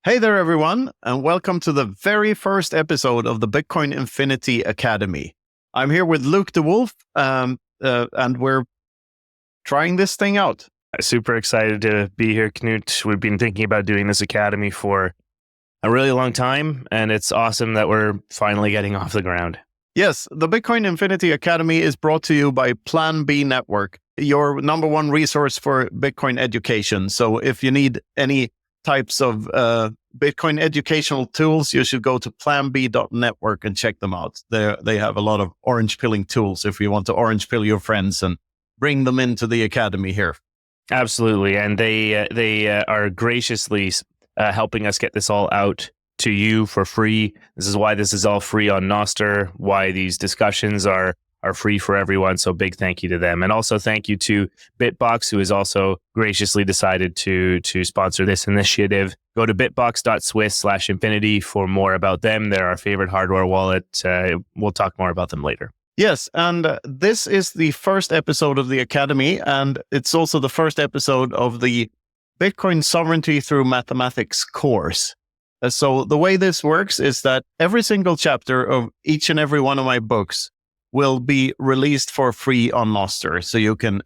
Hey there, everyone, and welcome to the very first episode of the Bitcoin Infinity Academy. I'm here with Luke the Wolf, and we're trying this thing out. Super excited to be here, Knut. We've been thinking about doing this academy for a really long time, and it's awesome that we're finally getting off the ground. Yes, the Bitcoin Infinity Academy is brought to you by PlanB Network, your number one resource for Bitcoin education. So if you need any types of Bitcoin educational tools, you should go to planb.network and check them out. They have a lot of orange pilling tools if you want to orange pill your friends and bring them into the academy here. Absolutely, and they are graciously helping us get this all out to you for free. This is why this is all free on Nostr, why these discussions are free for everyone. So big thank you to them. And also thank you to Bitbox, who has also graciously decided to sponsor this initiative. Go to bitbox.swiss/infinity for more about them. They're our favorite hardware wallet. We'll talk more about them later. Yes, and this is the first episode of the Academy, and it's also the first episode of the Bitcoin Sovereignty Through Mathematics course. So the way this works is that every single chapter of each and every one of my books will be released for free on Nostr. So you can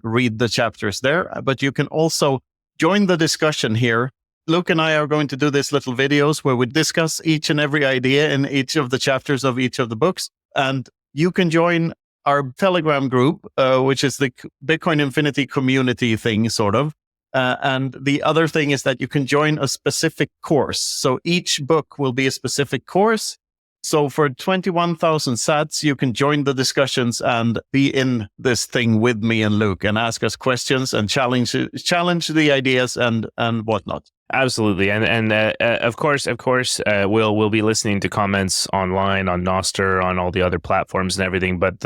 read the chapters there, but you can also join the discussion here. Luke and I are going to do these little videos where we discuss each and every idea in each of the chapters of each of the books. And you can join our Telegram group, which is the Bitcoin Infinity community thing, sort of. And the other thing is that you can join a specific course. So each book will be a specific course. So for 21,000 sats, you can join the discussions and be in this thing with me and Luke and ask us questions and challenge the ideas and whatnot. Absolutely, and of course, we'll be listening to comments online on Nostr, on all the other platforms and everything. But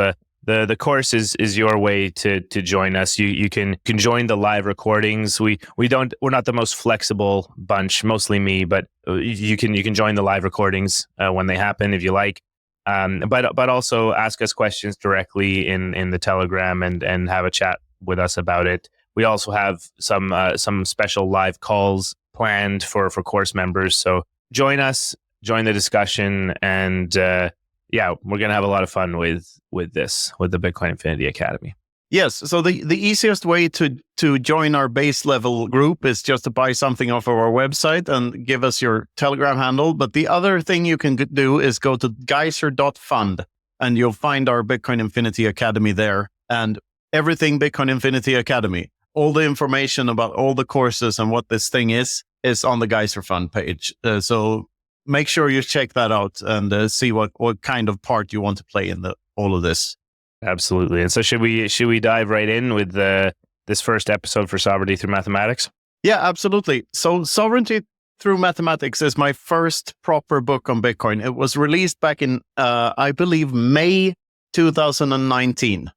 the course is your way to join us. You can join the live recordings. We're not the most flexible bunch, mostly me, but you can join the live recordings when they happen if you like. But also ask us questions directly in the Telegram and have a chat with us about it. We also have some special live calls planned for course members. So join us, join the discussion, and yeah, we're going to have a lot of fun with the Bitcoin Infinity Academy. Yes. So the easiest way to join our base level group is just to buy something off of our website and give us your Telegram handle. But the other thing you can do is go to geyser.fund and you'll find our Bitcoin Infinity Academy there, and everything Bitcoin Infinity Academy. All the information about all the courses and what this thing is on the Geyser Fund page. So make sure you check that out and see what kind of part you want to play in all of this. Absolutely. And so should we dive right in with this first episode for Sovereignty Through Mathematics? Yeah, absolutely. So Sovereignty Through Mathematics is my first proper book on Bitcoin. It was released back in, I believe, May 2019.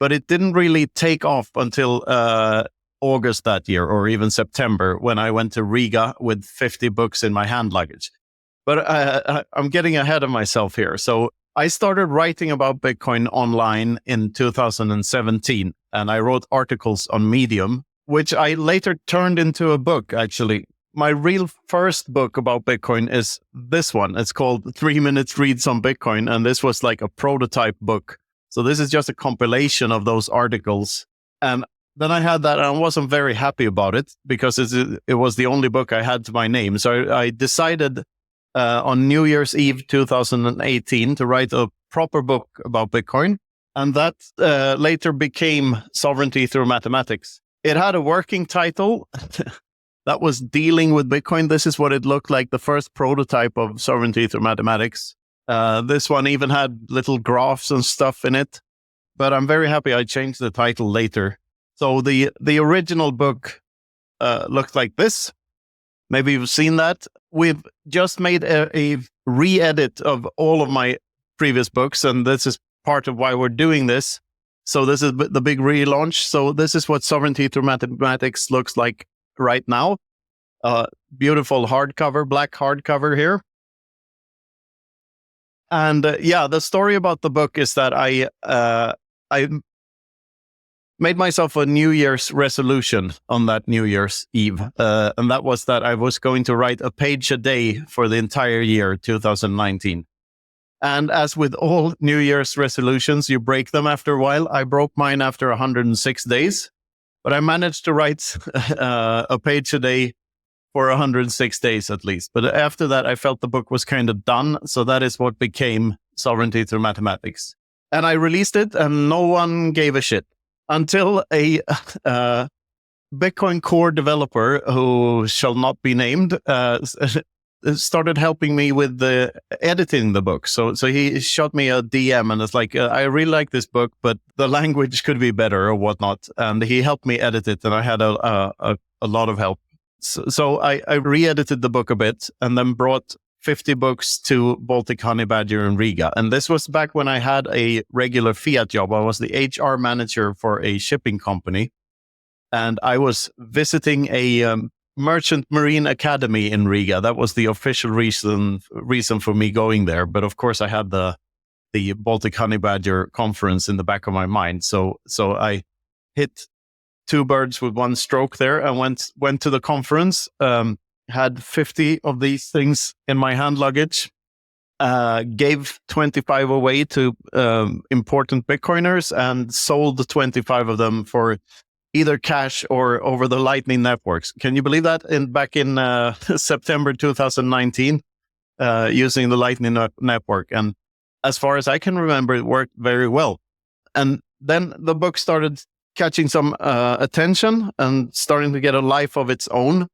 But it didn't really take off until August that year, or even September, when I went to Riga with 50 books in my hand luggage. But I'm getting ahead of myself here. So I started writing about Bitcoin online in 2017, and I wrote articles on Medium, which I later turned into a book, actually. My real first book about Bitcoin is this one. It's called 3 Minutes Reads on Bitcoin, and this was like a prototype book. So this is just a compilation of those articles. And then I had that, and I wasn't very happy about it because it was the only book I had to my name. So I decided on New Year's Eve 2018 to write a proper book about Bitcoin. And that later became Sovereignty Through Mathematics. It had a working title that was Dealing with Bitcoin. This is what it looked like, the first prototype of Sovereignty Through Mathematics. This one even had little graphs and stuff in it, but I'm very happy I changed the title later. So the original book looked like this. Maybe you've seen that. We've just made a re-edit of all of my previous books, and this is part of why we're doing this. So this is the big relaunch. So this is what Sovereignty Through Mathematics looks like right now. Beautiful hardcover, black hardcover here. And yeah, the story about the book is that I made myself a New Year's resolution on that New Year's Eve. And that was that I was going to write a page a day for the entire year, 2019. And as with all New Year's resolutions, you break them after a while. I broke mine after 106 days, but I managed to write a page a day for 106 days at least. But after that, I felt the book was kind of done. So that is what became Sovereignty Through Mathematics. And I released it and no one gave a shit until a Bitcoin core developer who shall not be named started helping me with editing the book. So he shot me a DM and it's like, I really like this book, but the language could be better or whatnot. And he helped me edit it and I had a lot of help. So I re-edited the book a bit and then brought 50 books to Baltic Honey Badger in Riga. And this was back when I had a regular fiat job. I was the HR manager for a shipping company. And I was visiting a merchant marine academy in Riga. That was the official reason for me going there. But of course, I had the Baltic Honey Badger conference in the back of my mind. So I hit two birds with one stroke there and went to the conference. Had 50 of these things in my hand luggage, gave 25 away to important Bitcoiners and sold 25 of them for either cash or over the Lightning networks. Can you believe that? Back in September 2019, using the Lightning network. And as far as I can remember, it worked very well. And then the book started catching some attention and starting to get a life of its own.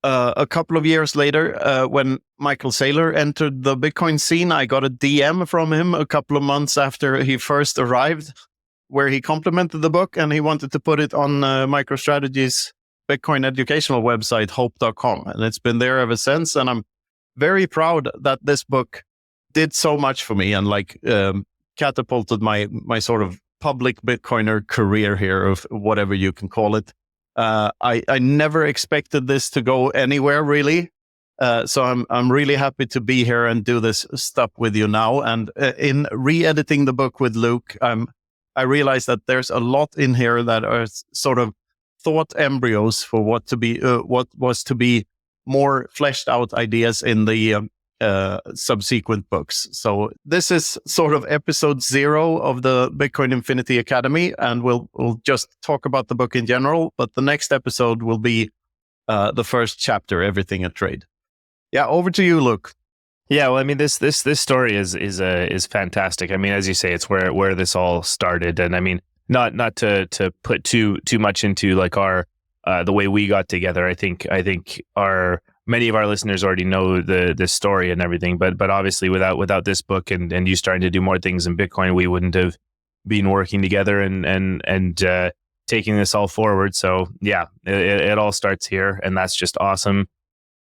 A couple of years later, when Michael Saylor entered the Bitcoin scene, I got a DM from him a couple of months after he first arrived, where he complimented the book and he wanted to put it on MicroStrategy's Bitcoin educational website, hope.com. And it's been there ever since. And I'm very proud that this book did so much for me and catapulted my sort of public Bitcoiner career here, of whatever you can call it. I never expected this to go anywhere really. So I'm really happy to be here and do this stuff with you now. And in re-editing the book with Luke, I realized that there's a lot in here that are sort of thought embryos for what was to be more fleshed out ideas in the subsequent books. So this is sort of episode 0 of the Bitcoin Infinity Academy, and we'll just talk about the book in general. But the next episode will be the first chapter, Everything a Trade. Yeah, over to you, Luke. Yeah, well, I mean, this story is fantastic. I mean, as you say, it's where this all started, and I mean, not to put too much into like our the way we got together. I think many of our listeners already know this story and everything, but obviously without this book and you starting to do more things in Bitcoin, we wouldn't have been working together and taking this all forward. So yeah, it all starts here, and that's just awesome.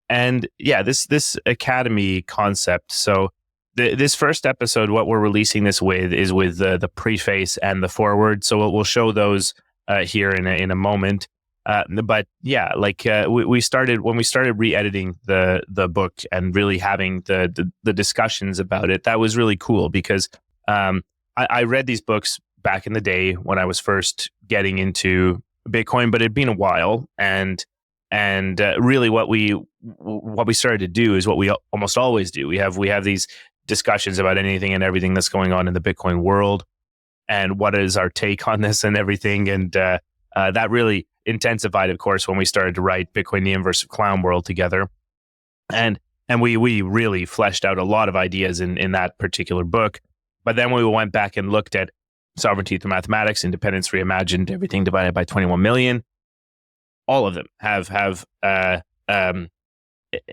And yeah, this academy concept. So this first episode, what we're releasing this with is with the preface and the foreword. So we'll show those here in a moment. But yeah, like we started when we started re-editing the book and really having the discussions about it. That was really cool because I read these books back in the day when I was first getting into Bitcoin, but it'd been a while, and really what we started to do is what we almost always do. We have these discussions about anything and everything that's going on in the Bitcoin world, and what is our take on this and everything, and that really intensified, of course, when we started to write Bitcoin: The Inverse of Clown World together, and we really fleshed out a lot of ideas in that particular book. But then we went back and looked at Sovereignty Through Mathematics, Independence Reimagined, Everything Divided by 21 Million. All of them have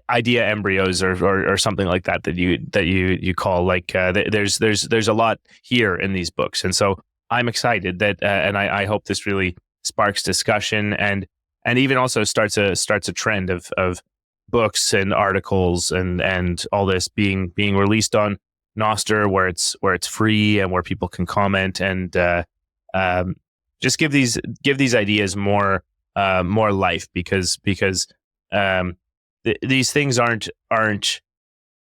idea embryos or something like that you call like there's a lot here in these books, and so I'm excited that and I hope this really sparks discussion and even also starts a trend of books and articles and all this being released on Nostr, where it's free and where people can comment and just give these ideas more life, because these things aren't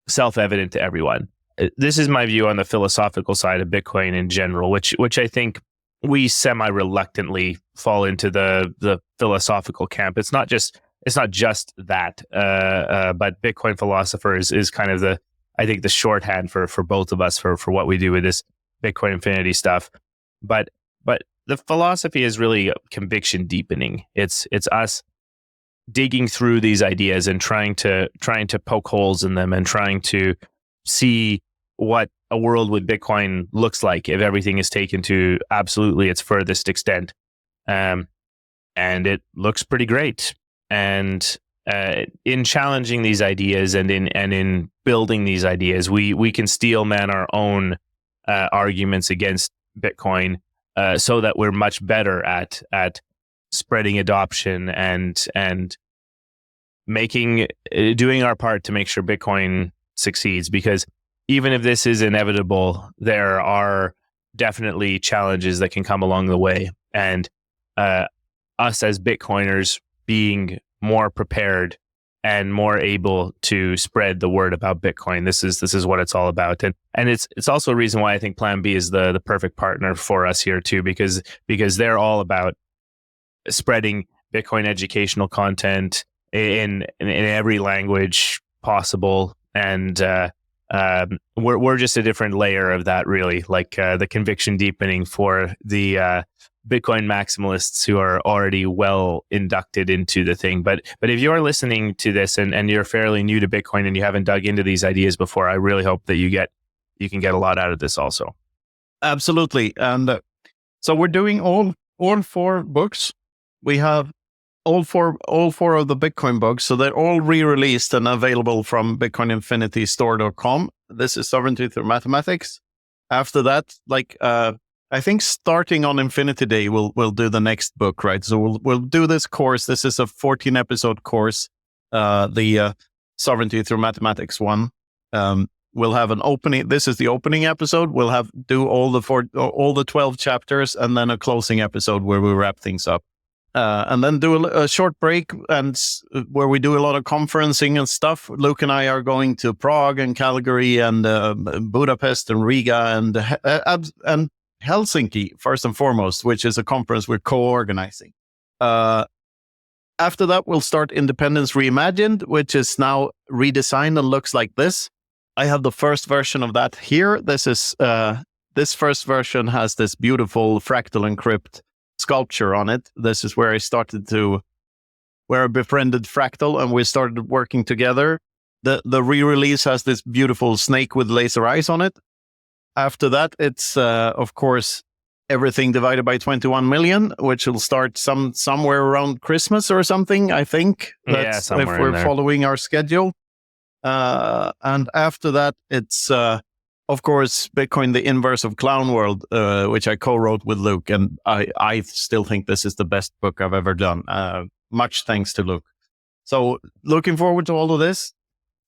self-evident to everyone. This is my view on the philosophical side of Bitcoin in general, which I think we semi-reluctantly fall into the philosophical camp. It's not just that, but Bitcoin philosopher is kind of I think the shorthand for both of us for what we do with this Bitcoin Infinity stuff. But the philosophy is really conviction deepening. It's us digging through these ideas and trying to poke holes in them and trying to see what a world with Bitcoin looks like if everything is taken to absolutely its furthest extent. And it looks pretty great. And in challenging these ideas and in building these ideas, we can steelman our own arguments against Bitcoin so that we're much better at spreading adoption and doing our part to make sure Bitcoin succeeds. Because even if this is inevitable, there are definitely challenges that can come along the way. And us as Bitcoiners being more prepared and more able to spread the word about Bitcoin. This is what it's all about. And it's also a reason why I think PlanB is the perfect partner for us here too, because they're all about spreading Bitcoin educational content in every language possible. And we're just a different layer of that, really, like the conviction deepening for the Bitcoin maximalists who are already well inducted into the thing. But if you're listening to this and you're fairly new to Bitcoin and you haven't dug into these ideas before, I really hope that you can get a lot out of this also. Absolutely. And so we're doing all 4 books. We have all four of the Bitcoin books. So they're all re-released and available from bitcoininfinitystore.com. This is Sovereignty Through Mathematics. After that, I think starting on Infinity Day, we'll do the next book, right? So we'll do this course. This is a 14 episode course, the Sovereignty Through Mathematics one. We'll have an opening. This is the opening episode. We'll do all the 12 chapters, and then a closing episode where we wrap things up, and then do a short break and where we do a lot of conferencing and stuff. Luke and I are going to Prague and Calgary and Budapest and Riga and Helsinki, first and foremost, which is a conference we're co-organizing. After that, we'll start Independence Reimagined, which is now redesigned and looks like this. I have the first version of that here. This first version has this beautiful fractal encrypt sculpture on it. This is where I befriended Fractal and we started working together. The re-release has this beautiful snake with laser eyes on it. After that, it's, of course, everything divided by 21 million, which will start somewhere around Christmas or something, I think. That's if we're following our schedule. And after that, it's, of course, Bitcoin, the Inverse of Clown World, which I co-wrote with Luke. And I still think this is the best book I've ever done. Much thanks to Luke. So looking forward to all of this.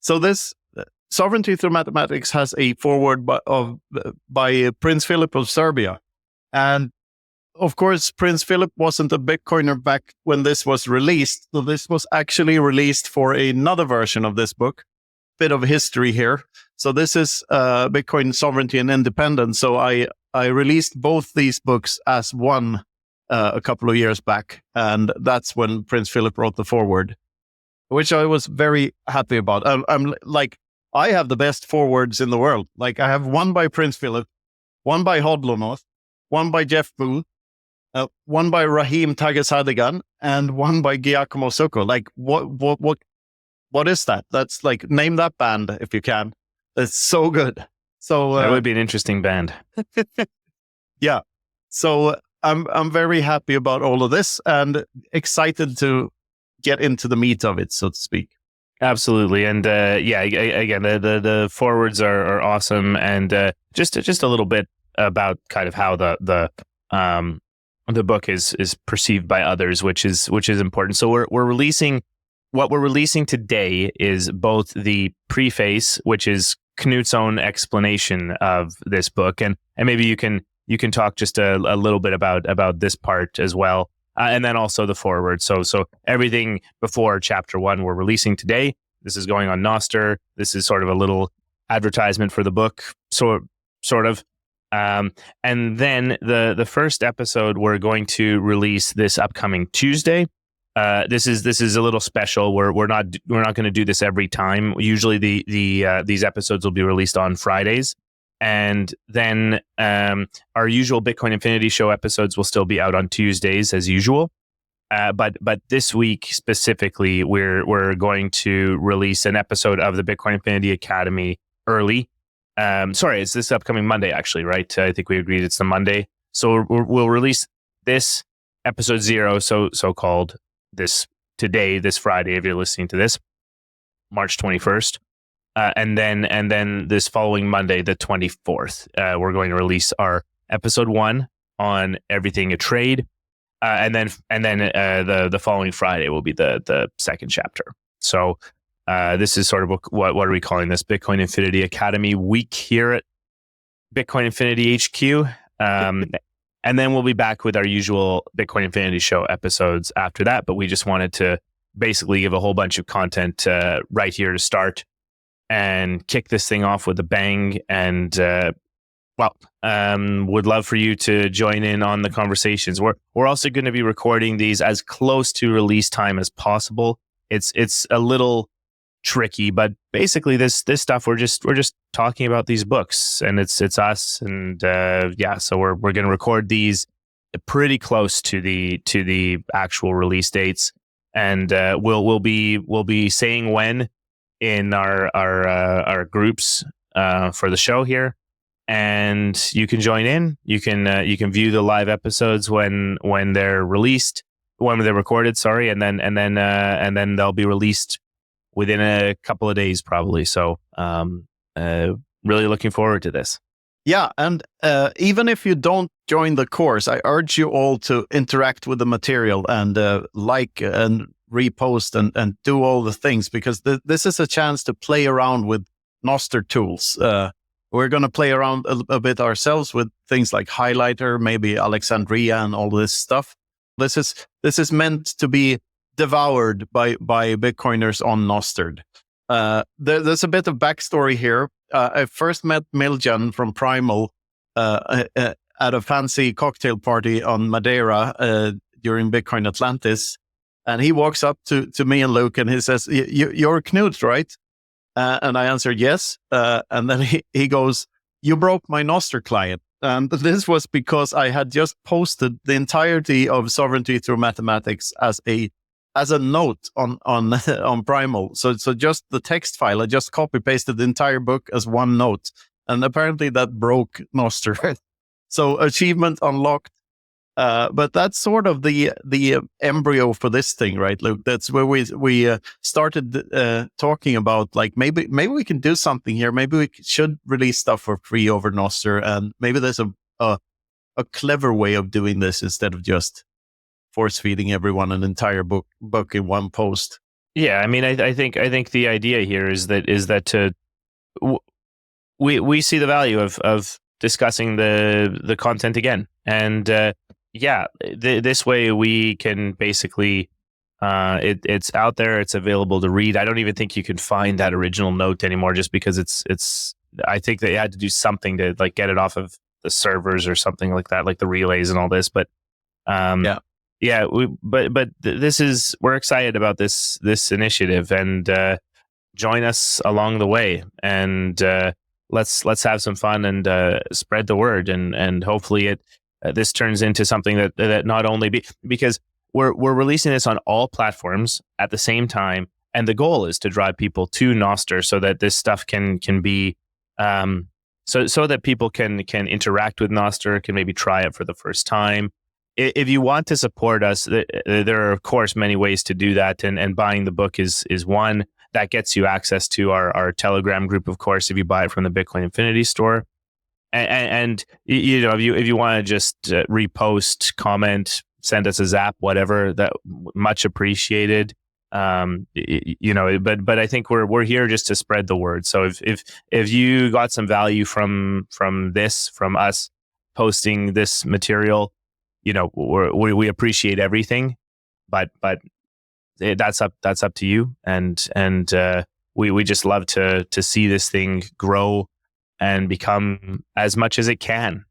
So this Sovereignty Through Mathematics has a foreword by Prince Philip of Serbia. And of course, Prince Philip wasn't a Bitcoiner back when this was released. So this was actually released for another version of this book. Bit of history here. So this is Bitcoin Sovereignty and Independence. So I released both these books as one a couple of years back. And that's when Prince Philip wrote the foreword, which I was very happy about. I'm like, I have the best forewords in the world. Like I have one by Prince Philip, one by Hodlonoth, one by Jeff Booth, one by Raheem Tagesadigan, and one by Giacomo Zucco. Like what is that? That's like, name that band if you can. It's so good. So that would be an interesting band. Yeah. So I'm very happy about all of this and excited to get into the meat of it, so to speak. Absolutely. And again, the forwards are awesome. And just a little bit about kind of how the book is perceived by others, which is important. So we're releasing today is both the preface, which is Knut's own explanation of this book, and maybe you can talk just a little bit about this part as well. And then also the foreword. So everything before chapter 1 we're releasing today. This is going on Nostr. This is sort of a little advertisement for the book, sort of. And then the first episode we're going to release this upcoming Tuesday. This is a little special. We're not going to do this every time. Usually these episodes will be released on Fridays, and then our usual Bitcoin Infinity Show episodes will still be out on Tuesdays as usual. But this week specifically, we're going to release an episode of the Bitcoin Infinity Academy early. Sorry, it's this upcoming Monday, actually, right? I think we agreed it's the Monday. So we'll release this episode 0, so-called this Friday, if you're listening to this, March 21st. And then this following Monday, the 24th, we're going to release our episode 1 on everything a trade. And then the following Friday will be the second chapter. So this is sort of what are we calling this? Bitcoin Infinity Academy week here at Bitcoin Infinity HQ. And then we'll be back with our usual Bitcoin Infinity Show episodes after that. But we just wanted to basically give a whole bunch of content right here to start and kick this thing off with a bang. And would love for you to join in on the conversations. We're also going to be recording these as close to release time as possible. It's a little tricky, but basically this stuff we're just talking about these books, and it's us, and so we're going to record these pretty close to the actual release dates, and we'll be saying when in our groups for the show here. And you can join in. You can view the live episodes when they're released, when they're recorded. Sorry, and then they'll be released within a couple of days, probably. So, really looking forward to this. Yeah, and even if you don't join the course, I urge you all to interact with the material and like and repost and do all the things, because this is a chance to play around with Nostr tools. We're going to play around a bit ourselves with things like Highlighter, maybe Alexandria, and all this stuff. This is meant to be devoured by Bitcoiners on Nostr. There's a bit of backstory here. I first met Miljan from Primal at a fancy cocktail party on Madeira during Bitcoin Atlantis, and he walks up to me and Luke, and he says, "You're Knut, right?" And I answered yes. And then he goes, "You broke my Nostr client." And this was because I had just posted the entirety of Sovereignty Through Mathematics as a note on Primal. So just the text file, I just copy pasted the entire book as one note. And apparently that broke Nostr. So achievement unlocked. But that's sort of the embryo for this thing, right, Luke? That's where we started talking about, like, maybe we can do something here. Maybe we should release stuff for free over Nostr, and maybe there's a clever way of doing this instead of just force feeding everyone an entire book in one post. Yeah, I mean, I think the idea here is that we see the value of discussing the content again, and this way we can basically it's out there, it's available to read. I don't even think you can find that original note anymore, just because it's I think they had to do something to like get it off of the servers or something like that, like the relays and all this. But we're excited about this initiative, and join us along the way, and let's have some fun and spread the word, and hopefully this turns into something that not only because we're releasing this on all platforms at the same time, and the goal is to drive people to Nostr so that this stuff can be so that people can interact with Nostr, can maybe try it for the first time. If you want to support us, there are of course many ways to do that, and buying the book is one that gets you access to our Telegram group, of course, if you buy it from the Bitcoin Infinity store. And you know, if you want to just repost, comment, send us a zap, whatever, that much appreciated. You know, but I think we're here just to spread the word. So if you got some value from us posting this material, you know, we appreciate everything, but that's up to you, and we just love to see this thing grow become as much as it can.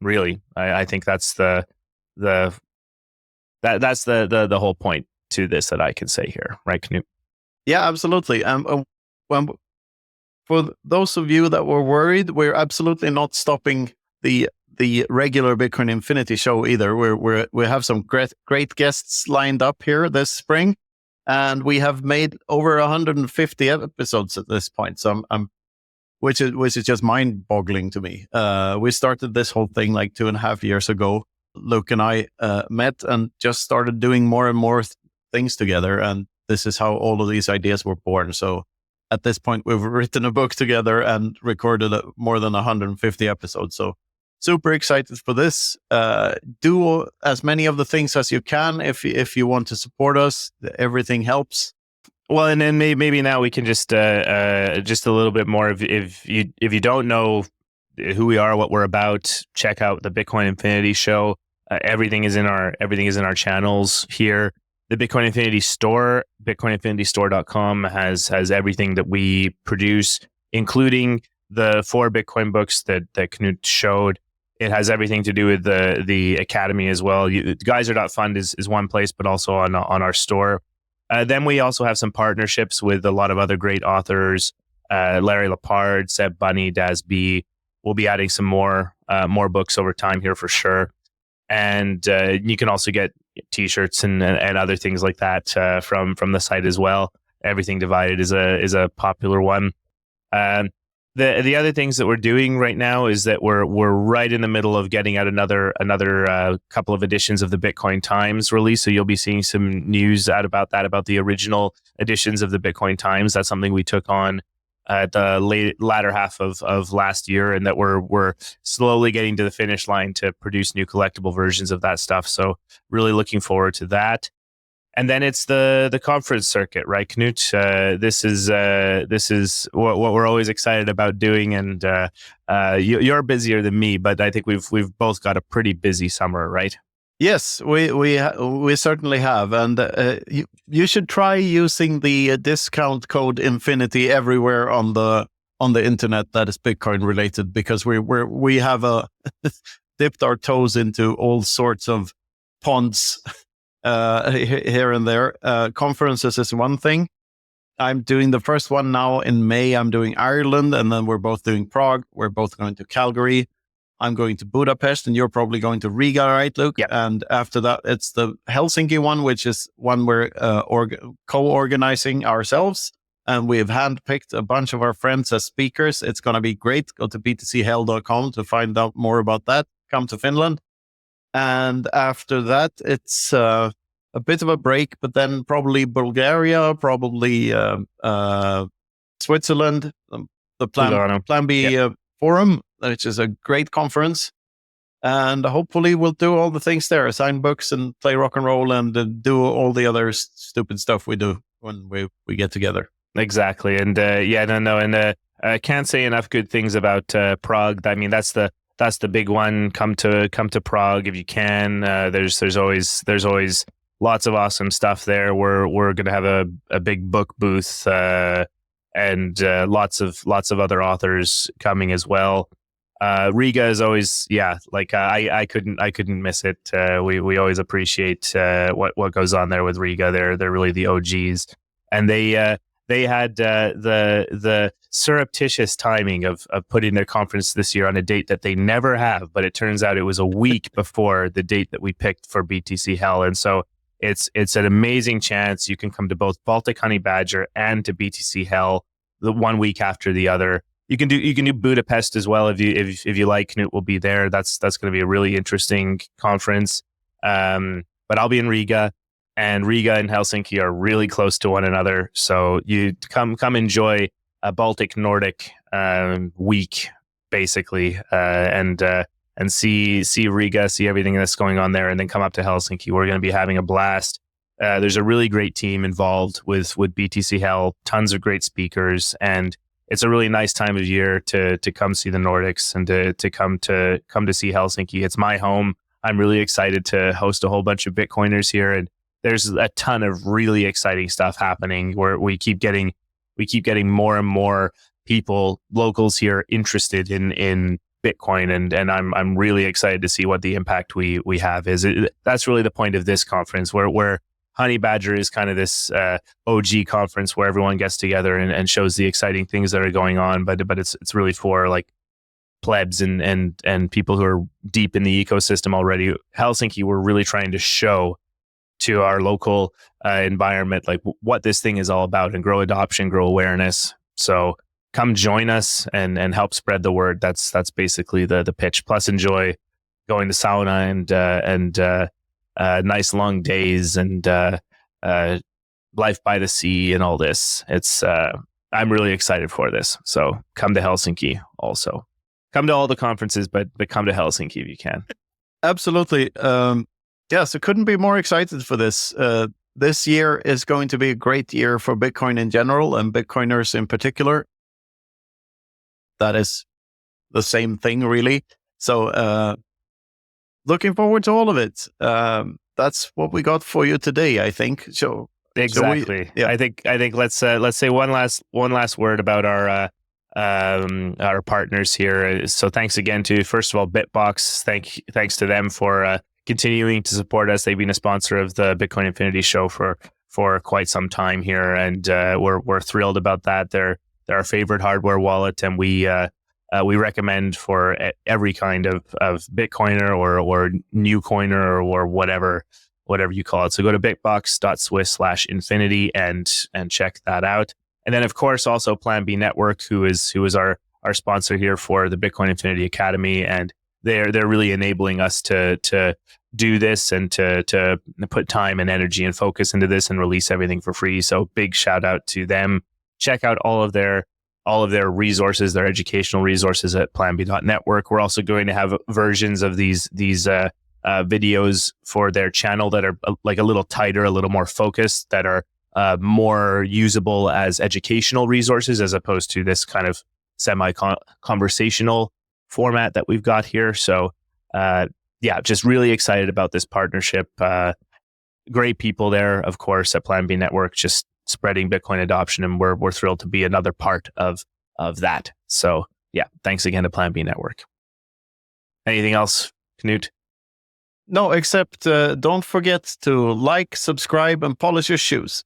Really, I think that's the whole point to this that I can say here, right, Knut? Yeah, absolutely. For those of you that were worried, we're absolutely not stopping the regular Bitcoin Infinity show either. We have some great guests lined up here this spring, and we have made over 150 episodes at this point. So which is just mind-boggling to me. We started this whole thing like 2.5 years ago. Luke and I met and just started doing more and more things together, and this is how all of these ideas were born. So at this point, we've written a book together and recorded more than 150 episodes. So super excited for this. Do as many of the things as you can if you want to support us. Everything helps. Well, and then maybe now we can just a little bit more. If you don't know who we are, what we're about, check out the Bitcoin Infinity show. Everything is in our channels here. The Bitcoin Infinity store, bitcoininfinitystore.com, has everything that we produce, including the 4 Bitcoin books that Knut showed. It has everything to do with the Academy as well. Geyser.fund is one place, but also on our store. Then we also have some partnerships with a lot of other great authors, Larry Lepard, Seb Bunny, Daz B. We'll be adding some more books over time here for sure. And you can also get T-shirts and other things like that from the site as well. Everything Divided is a popular one. The other things that we're doing right now is that we're right in the middle of getting out another couple of editions of the Bitcoin Times release. So you'll be seeing some news out about the original editions of the Bitcoin Times. That's something we took on at the latter half of last year, and that we're slowly getting to the finish line to produce new collectible versions of that stuff. So really looking forward to that. And then it's the conference circuit, right, Knut? This is what we're always excited about doing, and you're busier than me, but I think we've both got a pretty busy summer, right? Yes, we certainly have, and you should try using the discount code Infinity everywhere on the internet that is Bitcoin related, because we have dipped our toes into all sorts of ponds here and there. Conferences is one thing. I'm doing the first one now in May. I'm doing Ireland, and then we're both doing Prague. We're both going to Calgary. I'm going to Budapest, and you're probably going to Riga, right, Luke? Yeah. And after that, it's the Helsinki one, which is one we're co-organizing ourselves. And we've handpicked a bunch of our friends as speakers. It's going to be great. Go to btchell.com to find out more about that. Come to Finland. And after that, it's a bit of a break, but then probably Bulgaria, probably Switzerland, the PlanB Forum, which is a great conference. And hopefully we'll do all the things there, sign books and play rock and roll and do all the other stupid stuff we do when we get together. Exactly. And and I can't say enough good things about Prague. I mean, that's the big one. Come to Prague if you can. There's always lots of awesome stuff there. We're going to have a big book booth and lots of other authors coming as well. Riga is always, I couldn't miss it. We always appreciate what goes on there with Riga. They're really the OGs, and they had the surreptitious timing of putting their conference this year on a date that they never have, but it turns out it was a week before the date that we picked for BTC Hell, and so it's an amazing chance you can come to both Baltic Honey Badger and to BTC Hell the one week after the other. You can do Budapest as well if you like. Knut will be there. That's going to be a really interesting conference. But I'll be in Riga, and Riga and Helsinki are really close to one another. So you come enjoy a Baltic Nordic week basically, and see Riga, see everything that's going on there, and then come up to Helsinki. We're going to be having a blast. There's a really great team involved with BTC Hell, tons of great speakers, and it's a really nice time of year to come see the Nordics and to come to see Helsinki. It's my home. I'm really excited to host a whole bunch of Bitcoiners here, and there's a ton of really exciting stuff happening where we keep getting we keep getting more and more people, locals here, interested in Bitcoin, and I'm really excited to see what the impact we have is. That's really the point of this conference, where Honey Badger is kind of this OG conference where everyone gets together and shows the exciting things that are going on, but it's really for like plebs and people who are deep in the ecosystem already. Helsinki, we're really trying to show to our local environment like what this thing is all about and grow adoption, grow awareness. So come join us and help spread the word. That's basically the pitch. Plus enjoy going to sauna and nice long days and life by the sea and all this. It's I'm really excited for this. So come to Helsinki also. Come to all the conferences, but come to Helsinki if you can. Absolutely. So couldn't be more excited for this. This year is going to be a great year for Bitcoin in general and Bitcoiners in particular. That is the same thing, really. So looking forward to all of it. That's what we got for you today, I think. So exactly. I think let's say one last word about our partners here. So thanks again to, first of all, Bitbox. Thanks to them for continuing to support us. They've been a sponsor of the Bitcoin Infinity show for quite some time here, and we're thrilled about that. They're our favorite hardware wallet, and we recommend for every kind of Bitcoiner or new coiner or whatever you call it. So go to bitbox.swiss/infinity and check that out. And then, of course, also PlanB Network, who is our sponsor here for the Bitcoin Infinity Academy, and they're really enabling us to do this and to put time and energy and focus into this and release everything for free. So big shout out to them. Check out all of their resources, their educational resources at PlanB.network. We're also going to have versions of these videos for their channel that are like a little tighter, a little more focused, that are more usable as educational resources as opposed to this kind of semi-conversational format that we've got here. So just really excited about this partnership. Great people there, of course, at PlanB Network, just spreading Bitcoin adoption, and we're thrilled to be another part of that. So thanks again to PlanB Network. Anything else, Knut? No, except don't forget to like, subscribe, and polish your shoes.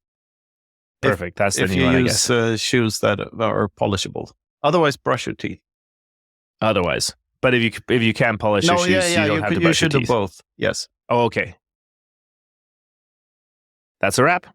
Perfect. That's the new one, I guess. If you use shoes that are polishable. Otherwise, brush your teeth. Otherwise. But if you can polish your shoes, you don't have to brush your teeth. You should do both. Yes. Oh, okay. That's a wrap.